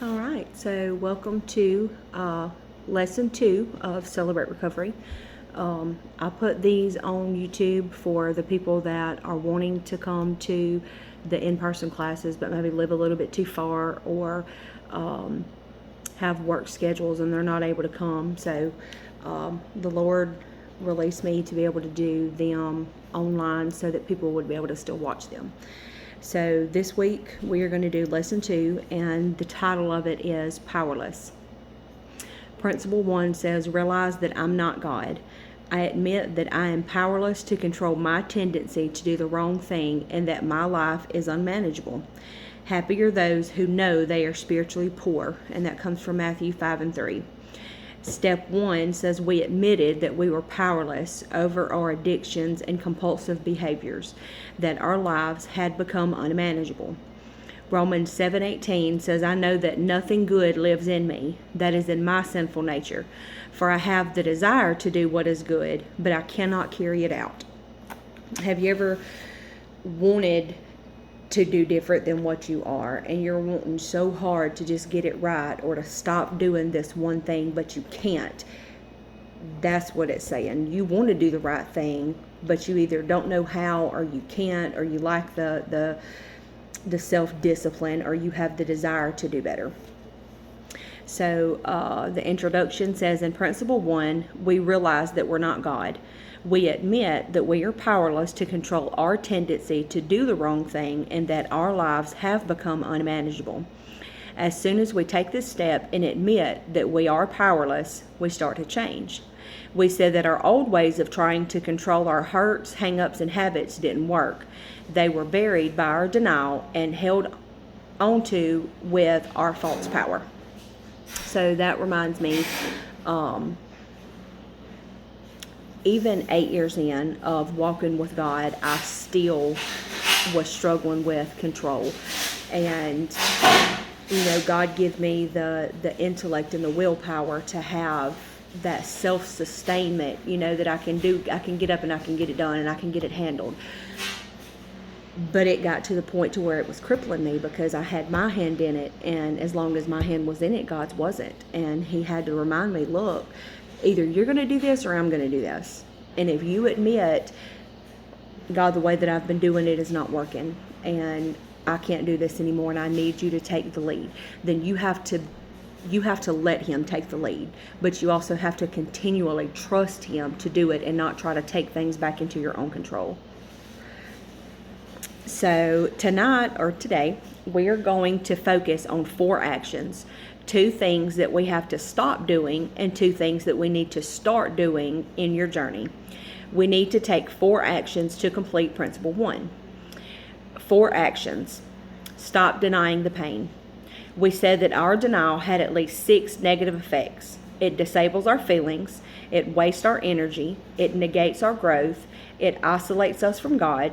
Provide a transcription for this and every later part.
All right, so welcome to lesson 2 of Celebrate Recovery. I put these on YouTube for the people that are wanting to come to the in-person classes but maybe live a little bit too far or have work schedules and they're not able to come. So the Lord released me to be able to do them online so that people would be able to still watch them. So this week we are going to do lesson 2, and the title of it is Powerless. Principle 1 says, realize that I'm not God. I admit that I am powerless to control my tendency to do the wrong thing and that my life is unmanageable. Happy are those who know they are spiritually poor, and that comes from Matthew 5:3. Step 1 says we admitted that we were powerless over our addictions and compulsive behaviors, that our lives had become unmanageable. Romans 7:18 says, I know that nothing good lives in me, that is in my sinful nature, for I have the desire to do what is good, but I cannot carry it out. Have you ever wanted to do different than what you are, and you're wanting so hard to just get it right or to stop doing this one thing, but you can't? That's what it's saying. You want to do the right thing, but you either don't know how, or you can't, or you lack the self-discipline, or you have the desire to do better. So the introduction says, in Principle 1, we realize that we're not God. We admit that we are powerless to control our tendency to do the wrong thing and that our lives have become unmanageable. As soon as we take this step and admit that we are powerless, we start to change. We said that our old ways of trying to control our hurts, hang-ups, and habits didn't work. They were buried by our denial and held onto with our false power. So that reminds me, even 8 years in of walking with God, I still was struggling with control. And, God give me the intellect and the willpower to have that self-sustainment, that I can get up and I can get it done and I can get it handled. But it got to the point to where it was crippling me because I had my hand in it, and as long as my hand was in it, God's wasn't. And he had to remind me, look, either you're going to do this or I'm going to do this. And if you admit, God, the way that I've been doing it is not working, and I can't do this anymore, and I need you to take the lead, then you have to let him take the lead. But you also have to continually trust him to do it and not try to take things back into your own control. So tonight, or today, we are going to focus on 4 actions. 2 things that we have to stop doing and 2 things that we need to start doing in your journey. We need to take 4 actions to complete Principle 1. 4 actions. Stop denying the pain. We said that our denial had at least 6 negative effects. It disables our feelings, it wastes our energy, it negates our growth, it isolates us from God,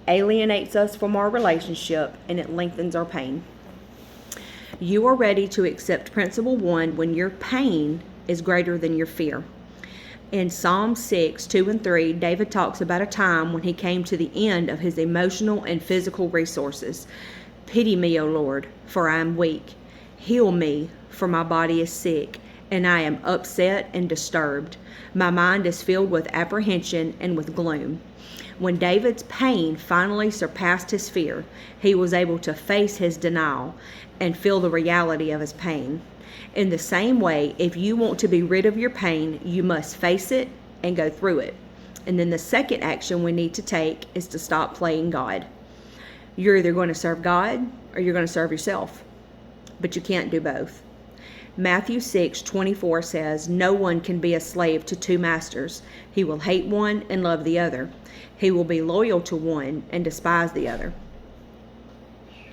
alienates us from our relationship, and it lengthens our pain. You are ready to accept Principle 1 when your pain is greater than your fear. In Psalm 6:2-3, David talks about a time when he came to the end of his emotional and physical resources. Pity me, O Lord, for I am weak. Heal me, for my body is sick, and I am upset and disturbed. My mind is filled with apprehension and with gloom. When David's pain finally surpassed his fear, he was able to face his denial and feel the reality of his pain. In the same way, if you want to be rid of your pain, you must face it and go through it. And then the second action we need to take is to stop playing God. You're either going to serve God or you're going to serve yourself, but you can't do both. Matthew 6:24 says, no one can be a slave to 2 masters. He will hate one and love the other. He will be loyal to one and despise the other.